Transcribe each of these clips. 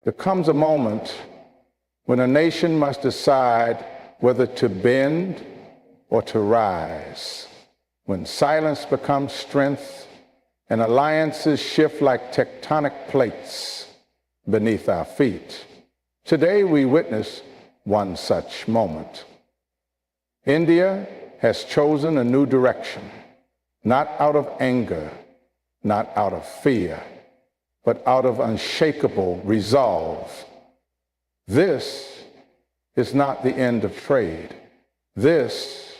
There comes a moment when a nation must decide whether to bend or to rise, when silence becomes strength and alliances shift like tectonic plates beneath our feet. Today we witness one such moment. India has chosen a new direction, not out of anger, not out of fear, but out of unshakable resolve. This is not the end of trade. This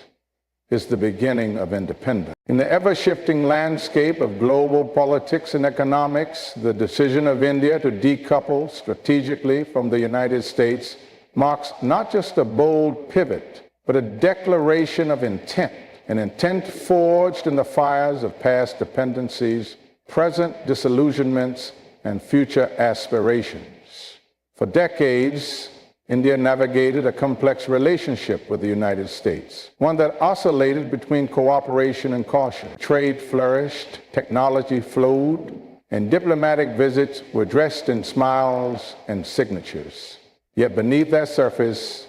is the beginning of independence. In the ever-shifting landscape of global politics and economics, the decision of India to decouple strategically from the United States marks not just a bold pivot, but a declaration of intent, an intent forged in the fires of past dependencies, present disillusionments, and future aspirations. For decades, India navigated a complex relationship with the United States, one that oscillated between cooperation and caution. Trade flourished, technology flowed, and diplomatic visits were dressed in smiles and signatures. Yet beneath that surface,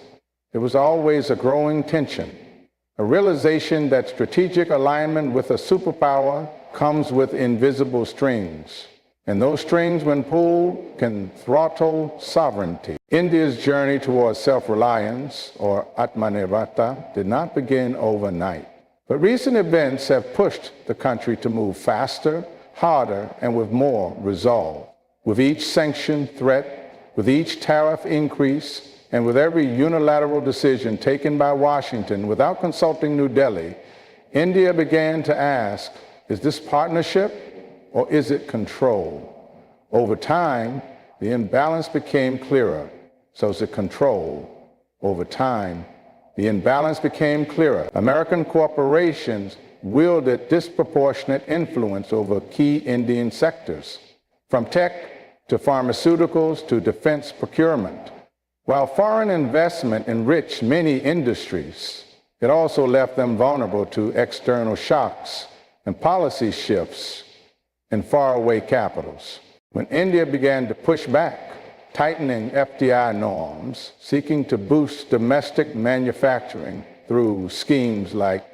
there was always a growing tension, a realization that strategic alignment with a superpower comes with invisible strings. And those strings, when pulled, can throttle sovereignty. India's journey towards self-reliance, or Atmanirbharta, did not begin overnight. But recent events have pushed the country to move faster, harder, and with more resolve. With each sanction threat, with each tariff increase, and with every unilateral decision taken by Washington without consulting New Delhi, India began to ask, is this partnership or is it control? Over time, the imbalance became clearer. So is it control? Over time, the imbalance became clearer. American corporations wielded disproportionate influence over key Indian sectors, from tech to pharmaceuticals to defense procurement. While foreign investment enriched many industries, it also left them vulnerable to external shocks and policy shifts in faraway capitals. When India began to push back, tightening FDI norms, seeking to boost domestic manufacturing through schemes like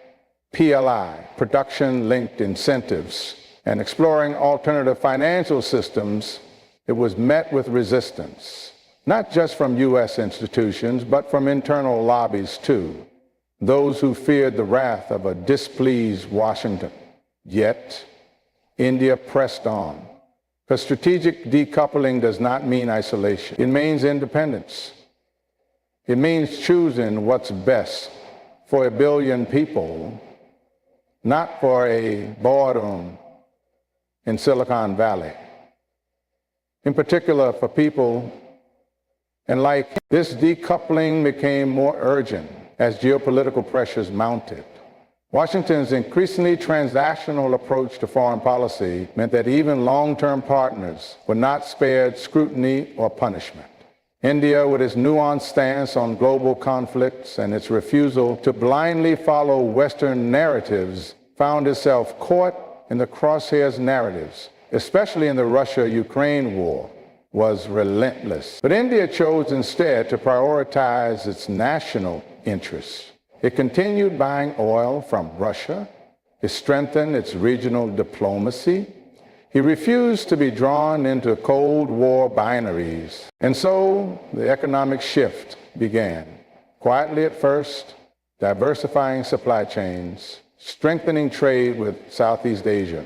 PLI, production-linked incentives, and exploring alternative financial systems, it was met with resistance, not just from U.S. institutions, but from internal lobbies too, those who feared the wrath of a displeased Washington. Yet, India pressed on. Because strategic decoupling does not mean isolation. It means independence. It means choosing what's best for 1 billion people, not for a boardroom in Silicon Valley. In particular, for people, and like this decoupling became more urgent as geopolitical pressures mounted. Washington's increasingly transactional approach to foreign policy meant that even long-term partners were not spared scrutiny or punishment. India, with its nuanced stance on global conflicts and its refusal to blindly follow Western narratives, found itself caught in the crosshairs narratives, especially in the Russia-Ukraine war, was relentless. But India chose instead to prioritize its national interests. It continued buying oil from Russia. It strengthened its regional diplomacy. He refused to be drawn into Cold War binaries. And so the economic shift began. Quietly at first, diversifying supply chains, strengthening trade with Southeast Asia,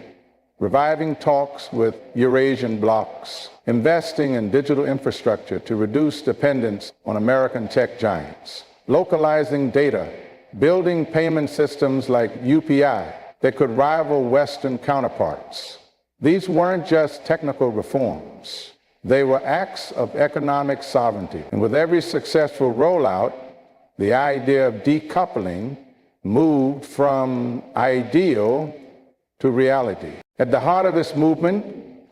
reviving talks with Eurasian blocs, investing in digital infrastructure to reduce dependence on American tech giants, localizing data, building payment systems like UPI that could rival Western counterparts. These weren't just technical reforms. They were acts of economic sovereignty. And with every successful rollout, the idea of decoupling moved from ideal to reality. At the heart of this movement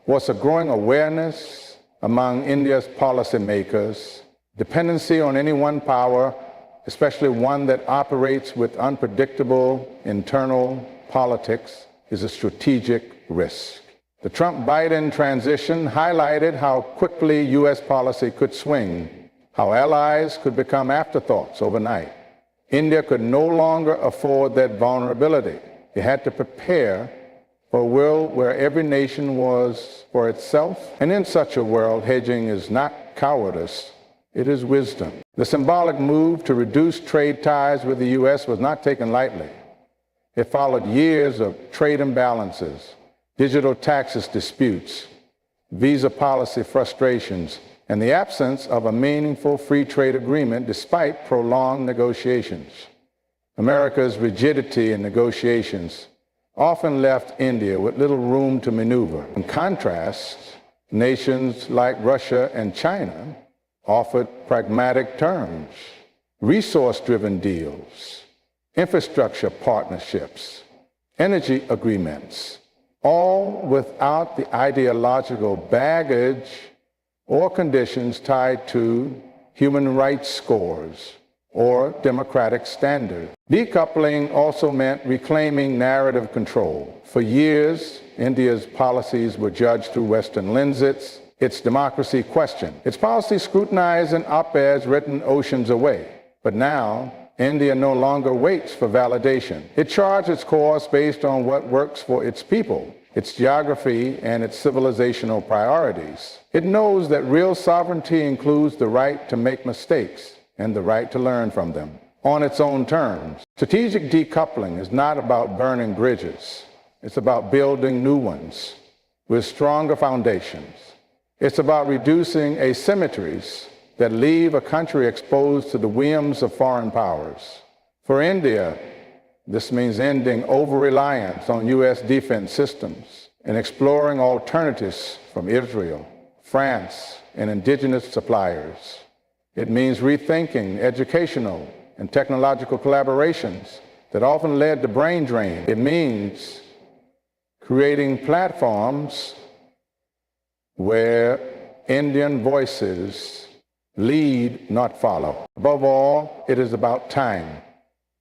was a growing awareness among India's policymakers, dependency on any one power, especially one that operates with unpredictable internal politics, is a strategic risk. The Trump-Biden transition highlighted how quickly U.S. policy could swing, how allies could become afterthoughts overnight. India could no longer afford that vulnerability. It had to prepare for a world where every nation was for itself. And in such a world, hedging is not cowardice, it is wisdom. The symbolic move to reduce trade ties with the U.S. was not taken lightly. It followed years of trade imbalances, digital taxes disputes, visa policy frustrations, and the absence of a meaningful free trade agreement despite prolonged negotiations. America's rigidity in negotiations often left India with little room to maneuver. In contrast, nations like Russia and China offered pragmatic terms, resource-driven deals, infrastructure partnerships, energy agreements, all without the ideological baggage or conditions tied to human rights scores or democratic standards. Decoupling also meant reclaiming narrative control. For years, India's policies were judged through Western lenses, its democracy questioned, its policy scrutinized in op-eds written oceans away. But now, India no longer waits for validation. It charts its course based on what works for its people, its geography, and its civilizational priorities. It knows that real sovereignty includes the right to make mistakes and the right to learn from them on its own terms. Strategic decoupling is not about burning bridges. It's about building new ones with stronger foundations. It's about reducing asymmetries that leave a country exposed to the whims of foreign powers. For India, this means ending over-reliance on U.S. defense systems and exploring alternatives from Israel, France, and indigenous suppliers. It means rethinking educational and technological collaborations that often led to brain drain. It means creating platforms where Indian voices lead, not follow. Above all, it is about time.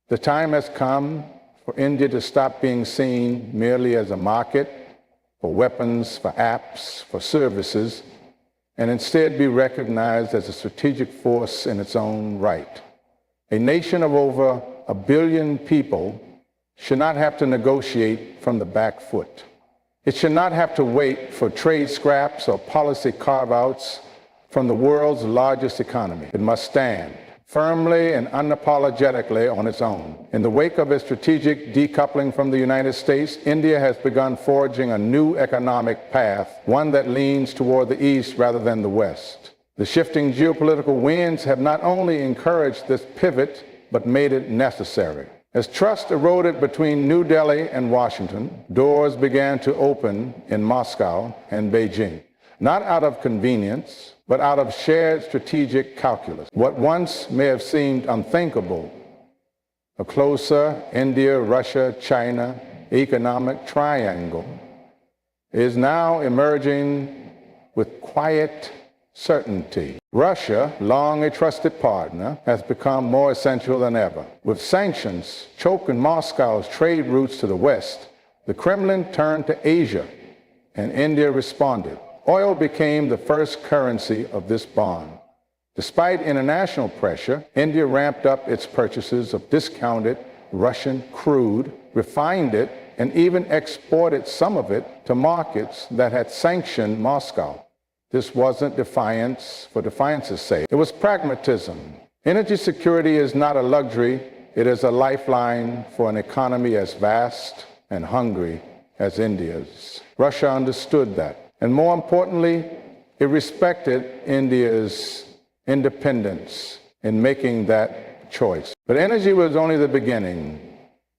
The time has come for India to stop being seen merely as a market for weapons, for apps, for services, and instead be recognized as a strategic force in its own right. A nation of over 1 billion people should not have to negotiate from the back foot. It should not have to wait for trade scraps or policy carve-outs from the world's largest economy. It must stand firmly and unapologetically on its own. In the wake of its strategic decoupling from the United States, India has begun forging a new economic path, one that leans toward the east rather than the west. The shifting geopolitical winds have not only encouraged this pivot, but made it necessary. As trust eroded between New Delhi and Washington, doors began to open in Moscow and Beijing, not out of convenience, but out of shared strategic calculus. What once may have seemed unthinkable, a closer India, Russia, China economic triangle, is now emerging with quiet certainty. Russia, long a trusted partner, has become more essential than ever. With sanctions choking Moscow's trade routes to the West, the Kremlin turned to Asia, and India responded. Oil became the first currency of this bond. Despite international pressure, India ramped up its purchases of discounted Russian crude, refined it, and even exported some of it to markets that had sanctioned Moscow. This wasn't defiance for defiance's sake. It was pragmatism. Energy security is not a luxury. It is a lifeline for an economy as vast and hungry as India's. Russia understood that. And more importantly, it respected India's independence in making that choice. But energy was only the beginning.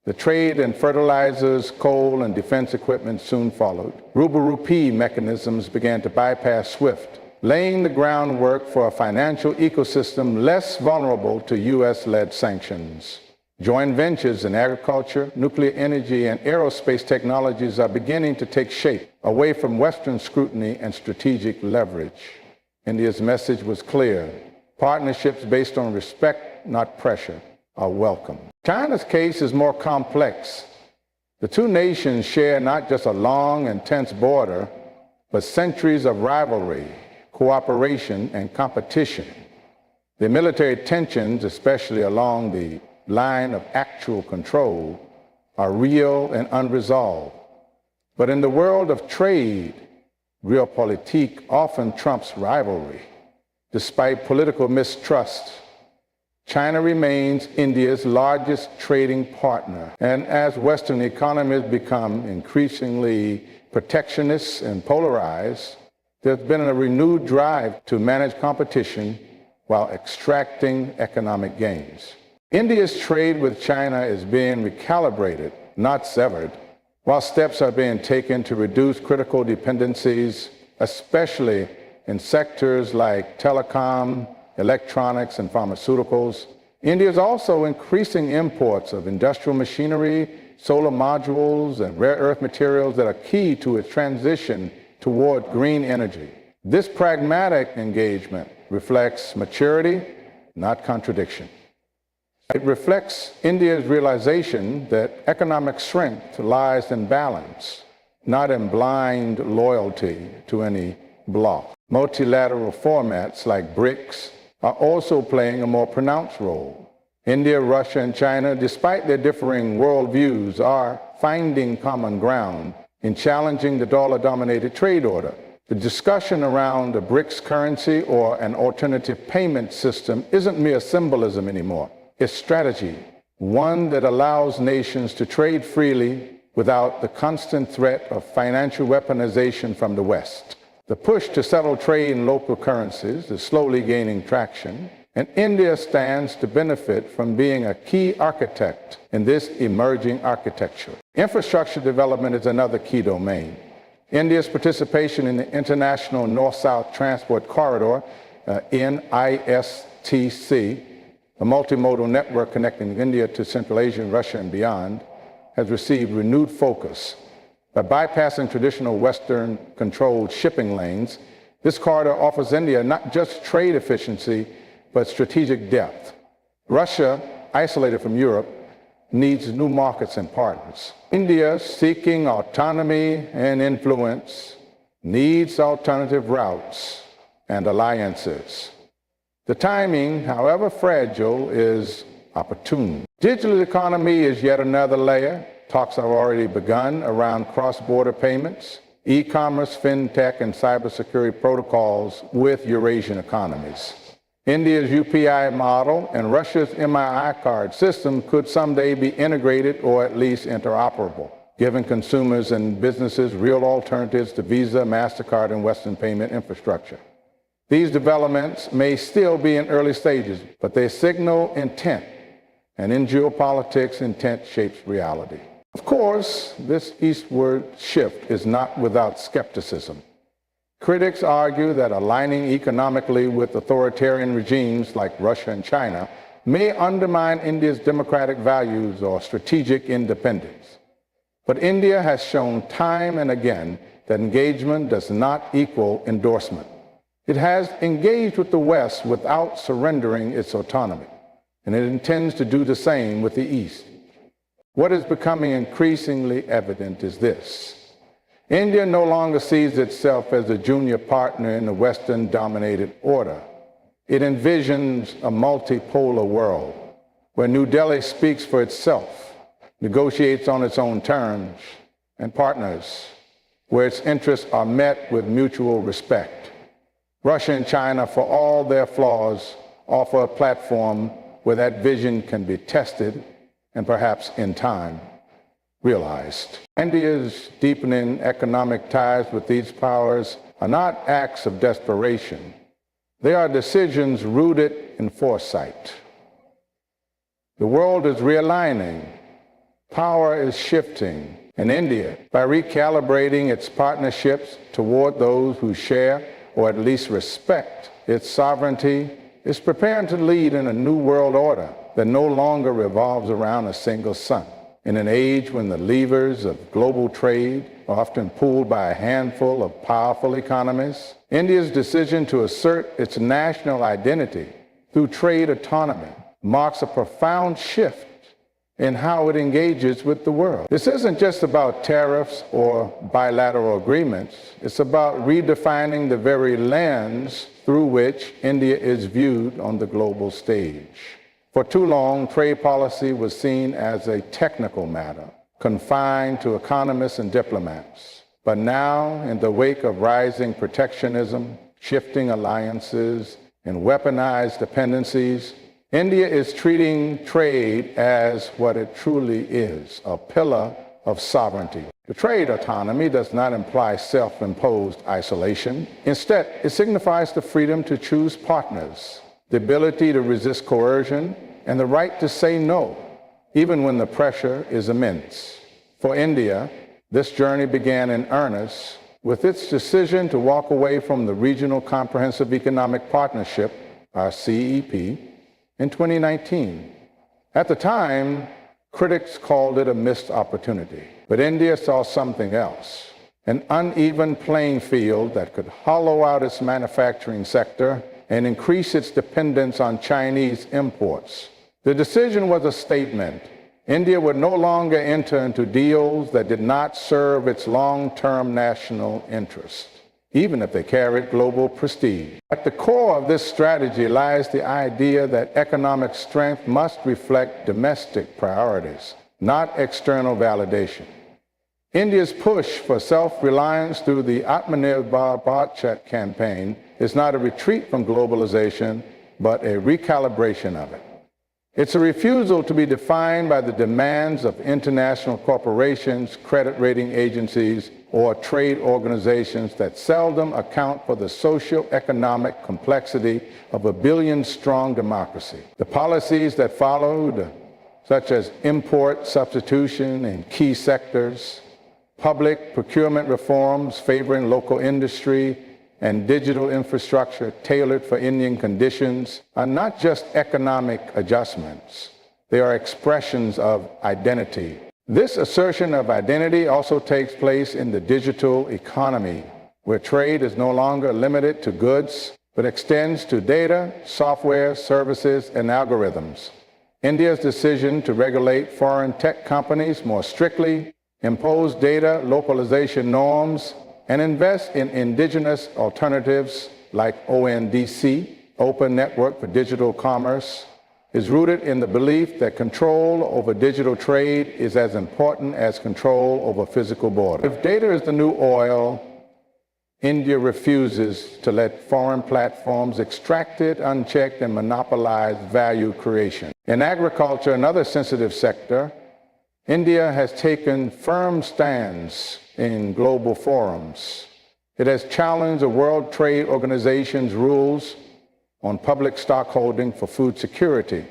The trade in fertilizers, coal, and defense equipment soon followed. Ruble-rupee mechanisms began to bypass SWIFT, laying the groundwork for a financial ecosystem less vulnerable to U.S.-led sanctions. Joint ventures in agriculture, nuclear energy, and aerospace technologies are beginning to take shape away from Western scrutiny and strategic leverage. India's message was clear. Partnerships based on respect, not pressure, are welcome. China's case is more complex The two nations share not just a long and tense border, but centuries of rivalry, cooperation, and competition. The military tensions, especially along the line of actual control, are real and unresolved. But in the world of trade, realpolitik often trumps rivalry. Despite political mistrust, China remains India's largest trading partner. And as Western economies become increasingly protectionist and polarized, there's been a renewed drive to manage competition while extracting economic gains. India's trade with China is being recalibrated, not severed, while steps are being taken to reduce critical dependencies, especially in sectors like telecom, electronics, and pharmaceuticals. India is also increasing imports of industrial machinery, solar modules, and rare earth materials that are key to its transition toward green energy. This pragmatic engagement reflects maturity, not contradiction. It reflects India's realization that economic strength lies in balance, not in blind loyalty to any bloc. Multilateral formats like BRICS are also playing a more pronounced role. India, Russia, and China, despite their differing worldviews, are finding common ground in challenging the dollar-dominated trade order. The discussion around a BRICS currency or an alternative payment system isn't mere symbolism anymore. It's strategy, one that allows nations to trade freely without the constant threat of financial weaponization from the West. The push to settle trade in local currencies is slowly gaining traction, and India stands to benefit from being a key architect in this emerging architecture. Infrastructure development is another key domain. India's participation in the International North-South Transport Corridor, NISTC, a multimodal network connecting India to Central Asia, Russia, and beyond, has received renewed focus. By bypassing traditional Western-controlled shipping lanes, this corridor offers India not just trade efficiency, but strategic depth. Russia, isolated from Europe, needs new markets and partners. India, seeking autonomy and influence, needs alternative routes and alliances. The timing, however fragile, is opportune. Digital economy is yet another layer. Talks have already begun around cross-border payments, e-commerce, fintech, and cybersecurity protocols with Eurasian economies. India's UPI model and Russia's MII card system could someday be integrated or at least interoperable, giving consumers and businesses real alternatives to Visa, MasterCard, and Western payment infrastructure. These developments may still be in early stages, but they signal intent, and in geopolitics, intent shapes reality. Of course, this eastward shift is not without skepticism. Critics argue that aligning economically with authoritarian regimes like Russia and China may undermine India's democratic values or strategic independence. But India has shown time and again that engagement does not equal endorsement. It has engaged with the West without surrendering its autonomy, and it intends to do the same with the East. What is becoming increasingly evident is this. India no longer sees itself as a junior partner in the Western-dominated order. It envisions a multipolar world where New Delhi speaks for itself, negotiates on its own terms, and partners where its interests are met with mutual respect. Russia and China, for all their flaws, offer a platform where that vision can be tested and perhaps in time realized. India's deepening economic ties with these powers are not acts of desperation. They are decisions rooted in foresight. The world is realigning. Power is shifting. And India, by recalibrating its partnerships toward those who share or at least respect its sovereignty, is preparing to lead in a new world order that no longer revolves around a single sun. In an age when the levers of global trade are often pulled by a handful of powerful economies, India's decision to assert its national identity through trade autonomy marks a profound shift in how it engages with the world. This isn't just about tariffs or bilateral agreements. It's about redefining the very lens through which India is viewed on the global stage. For too long, trade policy was seen as a technical matter, confined to economists and diplomats. But now, in the wake of rising protectionism, shifting alliances, and weaponized dependencies, India is treating trade as what it truly is, a pillar of sovereignty. The trade autonomy does not imply self-imposed isolation. Instead, it signifies the freedom to choose partners, the ability to resist coercion, and the right to say no, even when the pressure is immense. For India, this journey began in earnest with its decision to walk away from the Regional Comprehensive Economic Partnership, our CEP, in 2019. At the time, critics called it a missed opportunity, but India saw something else, an uneven playing field that could hollow out its manufacturing sector and increase its dependence on Chinese imports. The decision was a statement. India would no longer enter into deals that did not serve its long-term national interest, even if they carried global prestige. At the core of this strategy lies the idea that economic strength must reflect domestic priorities, not external validation. India's push for self-reliance through the Atmanirbhar Bharat campaign is not a retreat from globalization, but a recalibration of it. It's a refusal to be defined by the demands of international corporations, credit rating agencies, or trade organizations that seldom account for the socio-economic complexity of a billion-strong democracy. The policies that followed, such as import substitution in key sectors, public procurement reforms favoring local industry, and digital infrastructure tailored for Indian conditions, are not just economic adjustments. They are expressions of identity. This assertion of identity also takes place in the digital economy, where trade is no longer limited to goods, but extends to data, software, services, and algorithms. India's decision to regulate foreign tech companies more strictly, impose data localization norms, and invest in indigenous alternatives like ONDC, Open Network for Digital Commerce, is rooted in the belief that control over digital trade is as important as control over physical borders. If data is the new oil, India refuses to let foreign platforms extract it unchecked and monopolize value creation. In agriculture, another sensitive sector, India has taken firm stands in global forums. It has challenged the World Trade Organization's rules on public stockholding for food security,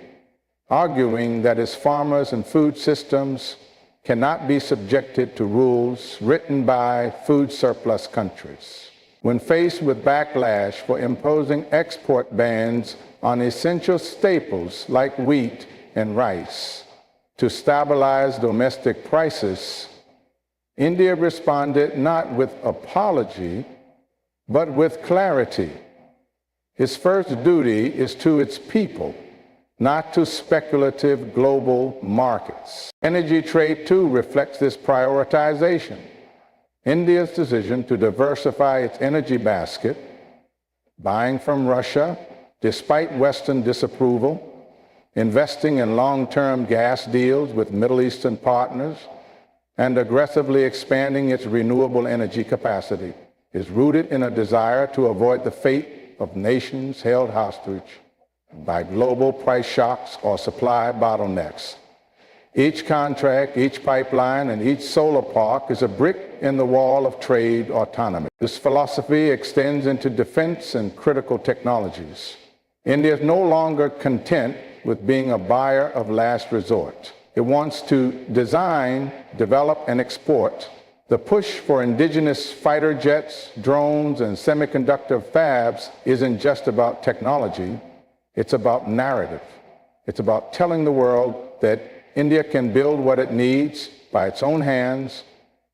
arguing that its farmers and food systems cannot be subjected to rules written by food surplus countries. When faced with backlash for imposing export bans on essential staples like wheat and rice to stabilize domestic prices, India responded not with apology, but with clarity. Its first duty is to its people, not to speculative global markets. Energy trade, too, reflects this prioritization. India's decision to diversify its energy basket, buying from Russia despite Western disapproval, investing in long-term gas deals with Middle Eastern partners, and aggressively expanding its renewable energy capacity, is rooted in a desire to avoid the fate of nations held hostage by global price shocks or supply bottlenecks. Each contract, each pipeline, and each solar park is a brick in the wall of trade autonomy. This philosophy extends into defense and critical technologies. India is no longer content with being a buyer of last resort. It wants to design, develop, and export. The push for indigenous fighter jets, drones, and semiconductor fabs isn't just about technology. It's about narrative. It's about telling the world that India can build what it needs by its own hands,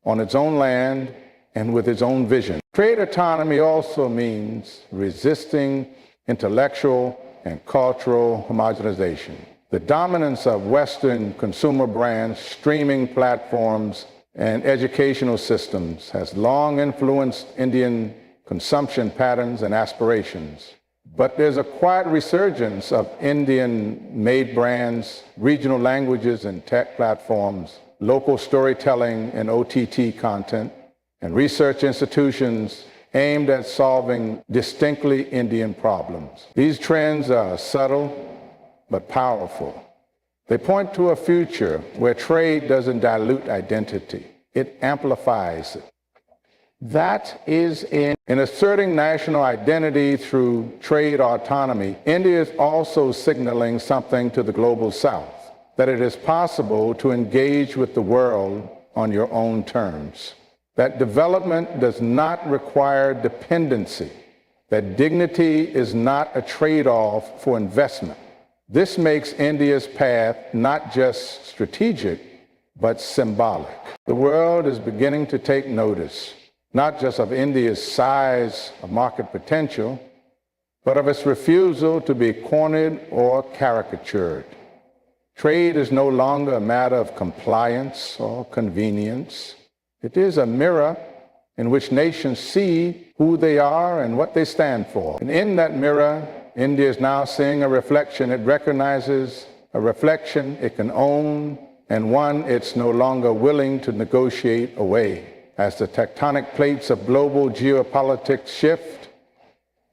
on its own land, and with its own vision. Trade autonomy also means resisting intellectual and cultural homogenization. The dominance of Western consumer brands, streaming platforms, and educational systems has long influenced Indian consumption patterns and aspirations. But there's a quiet resurgence of Indian-made brands, regional languages and tech platforms, local storytelling and OTT content, and research institutions aimed at solving distinctly Indian problems. These trends are subtle but powerful. They point to a future where trade doesn't dilute identity, it amplifies it. That is in asserting national identity through trade autonomy, India is also signaling something to the global South, that it is possible to engage with the world on your own terms, that development does not require dependency, that dignity is not a trade-off for investment. This makes India's path not just strategic, but symbolic. The world is beginning to take notice, not just of India's size of market potential, but of its refusal to be cornered or caricatured. Trade is no longer a matter of compliance or convenience. It is a mirror in which nations see who they are and what they stand for. And in that mirror, India is now seeing a reflection it recognizes, a reflection it can own, and one it's no longer willing to negotiate away. As the tectonic plates of global geopolitics shift,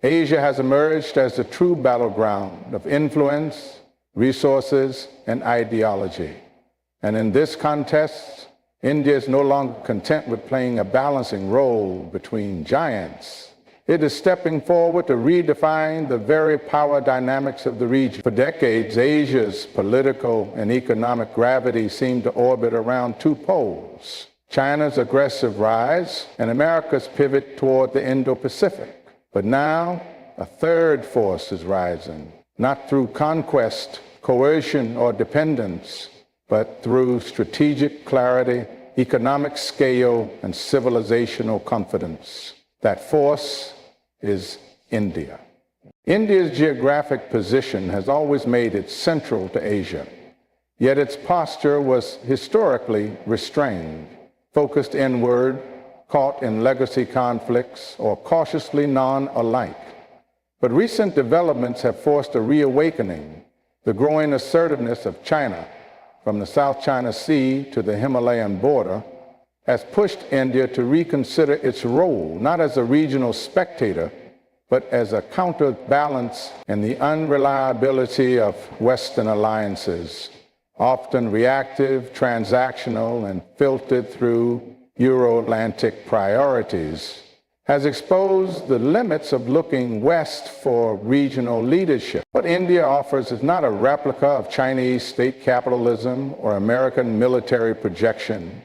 Asia has emerged as the true battleground of influence, resources, and ideology. And in this contest, India is no longer content with playing a balancing role between giants. It is stepping forward to redefine the very power dynamics of the region. For decades, Asia's political and economic gravity seemed to orbit around two poles: China's aggressive rise and America's pivot toward the Indo-Pacific. But now, a third force is rising, not through conquest, coercion, or dependence, but through strategic clarity, economic scale, and civilizational confidence. That force is India. India's geographic position has always made it central to Asia, yet its posture was historically restrained, focused inward, caught in legacy conflicts, or cautiously non-alike. But recent developments have forced a reawakening. The growing assertiveness of China, from the South China Sea to the Himalayan border, has pushed India to reconsider its role, not as a regional spectator, but as a counterbalance in the unreliability of Western alliances, often reactive, transactional, and filtered through Euro-Atlantic priorities, has exposed the limits of looking west for regional leadership. What India offers is not a replica of Chinese state capitalism or American military projection.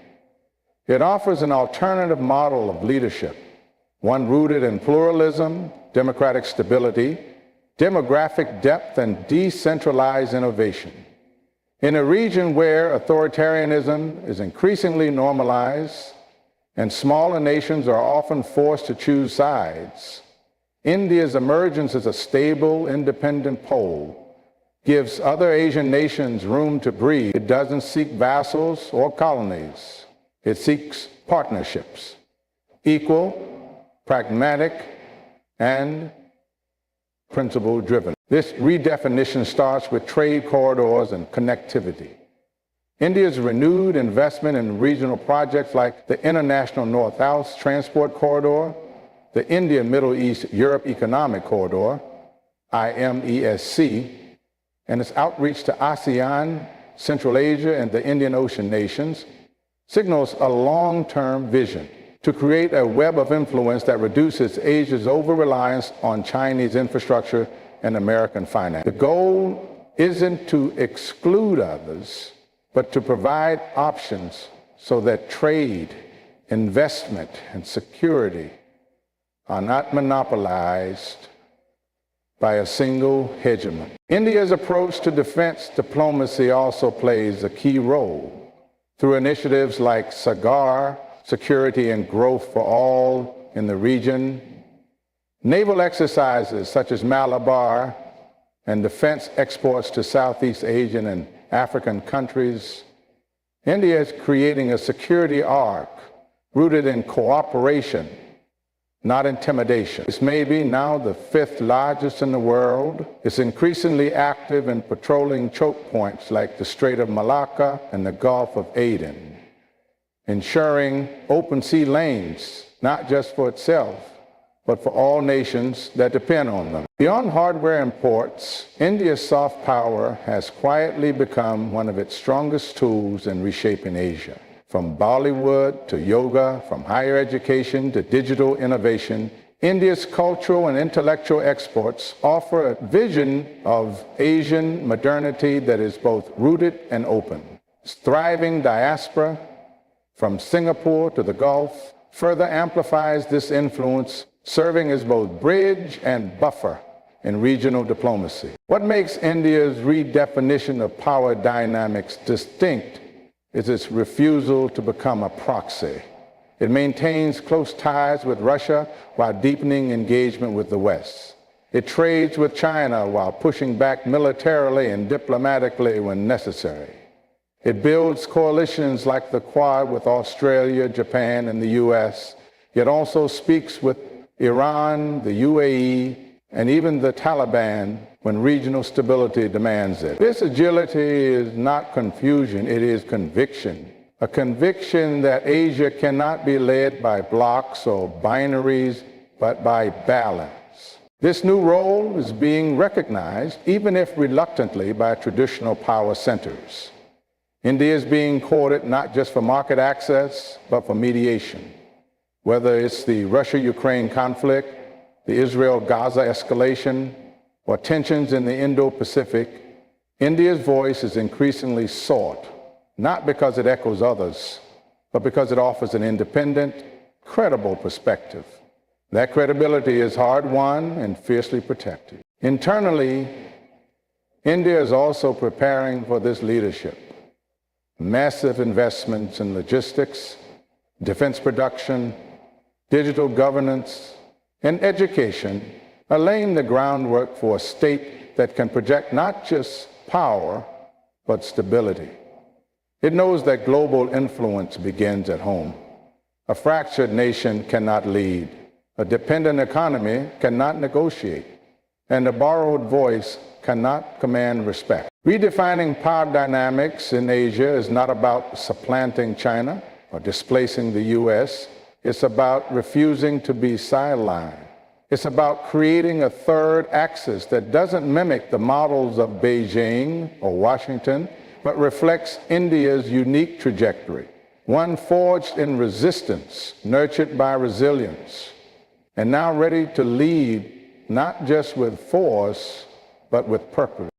It offers an alternative model of leadership, one rooted in pluralism, democratic stability, demographic depth, and decentralized innovation. In a region where authoritarianism is increasingly normalized and smaller nations are often forced to choose sides, India's emergence as a stable, independent pole gives other Asian nations room to breathe. It doesn't seek vassals or colonies. It seeks partnerships, equal, pragmatic, and principle-driven. This redefinition starts with trade corridors and connectivity. India's renewed investment in regional projects like the International North-South Transport Corridor, the India-Middle East-Europe Economic Corridor, IMESC, and its outreach to ASEAN, Central Asia, and the Indian Ocean nations signals a long-term vision to create a web of influence that reduces Asia's over-reliance on Chinese infrastructure and American finance. The goal isn't to exclude others, but to provide options so that trade, investment, and security are not monopolized by a single hegemon. India's approach to defense diplomacy also plays a key role through initiatives like SAGAR, Security and Growth for All in the region, naval exercises such as Malabar, and defense exports to Southeast Asian and African countries, India is creating a security arc rooted in cooperation, not intimidation. It's maybe now the 5th largest in the world. It's increasingly active in patrolling choke points like the Strait of Malacca and the Gulf of Aden, ensuring open sea lanes, not just for itself, but for all nations that depend on them. Beyond hardware imports, India's soft power has quietly become one of its strongest tools in reshaping Asia. From Bollywood to yoga, from higher education to digital innovation, India's cultural and intellectual exports offer a vision of Asian modernity that is both rooted and open. Its thriving diaspora, from Singapore to the Gulf, further amplifies this influence, serving as both bridge and buffer in regional diplomacy. What makes India's redefinition of power dynamics distinct is its refusal to become a proxy. It maintains close ties with Russia while deepening engagement with the West. It trades with China while pushing back militarily and diplomatically when necessary. It builds coalitions like the Quad with Australia, Japan, and the US, yet also speaks with Iran, the UAE, and even the Taliban when regional stability demands it. This agility is not confusion, it is conviction. A conviction that Asia cannot be led by blocks or binaries, but by balance. This new role is being recognized, even if reluctantly, by traditional power centers. India is being courted not just for market access, but for mediation. Whether it's the Russia-Ukraine conflict, the Israel-Gaza escalation, or tensions in the Indo-Pacific, India's voice is increasingly sought, not because it echoes others, but because it offers an independent, credible perspective. That credibility is hard-won and fiercely protected. Internally, India is also preparing for this leadership. Massive investments in logistics, defense production, digital governance, and education are laying the groundwork for a state that can project not just power, but stability. It knows that global influence begins at home. A fractured nation cannot lead. A dependent economy cannot negotiate. And a borrowed voice cannot command respect. Redefining power dynamics in Asia is not about supplanting China or displacing the US. It's about refusing to be sidelined. It's about creating a third axis that doesn't mimic the models of Beijing or Washington, but reflects India's unique trajectory, one forged in resistance, nurtured by resilience, and now ready to lead not just with force, but with purpose.